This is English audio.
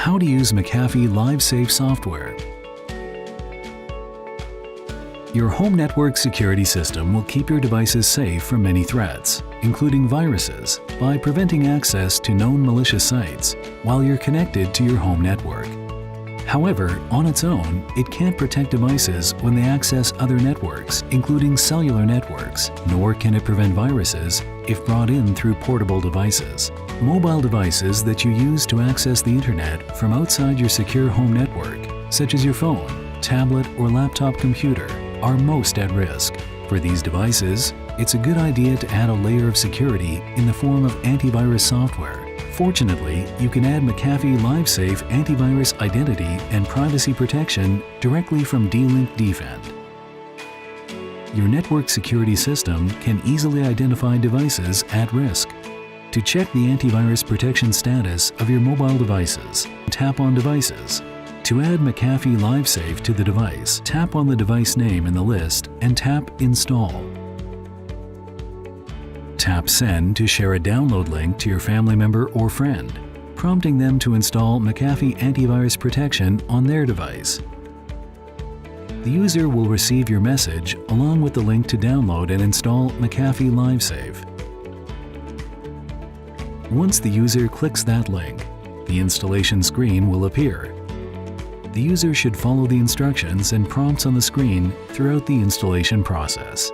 How to use McAfee Livesafe software. Your home network security system will keep your devices safe from many threats, including viruses, by preventing access to known malicious sites while you're connected to your home network. However, on its own, it can't protect devices when they access other networks, including cellular networks, nor can it prevent viruses if brought in through portable devices. Mobile devices that you use to access the internet from outside your secure home network, such as your phone, tablet, or laptop computer, are most at risk. For these devices, it's a good idea to add a layer of security in the form of antivirus software. Fortunately, you can add McAfee Livesafe antivirus identity and privacy protection directly from D-Link Defend. Your network security system can easily identify devices at risk. To check the antivirus protection status of your mobile devices, tap on Devices. To add McAfee Livesafe to the device, tap on the device name in the list and tap Install. Tap Send to share a download link to your family member or friend, prompting them to install McAfee Antivirus Protection on their device. The user will receive your message along with the link to download and install McAfee Livesafe. Once the user clicks that link, the installation screen will appear. The user should follow the instructions and prompts on the screen throughout the installation process.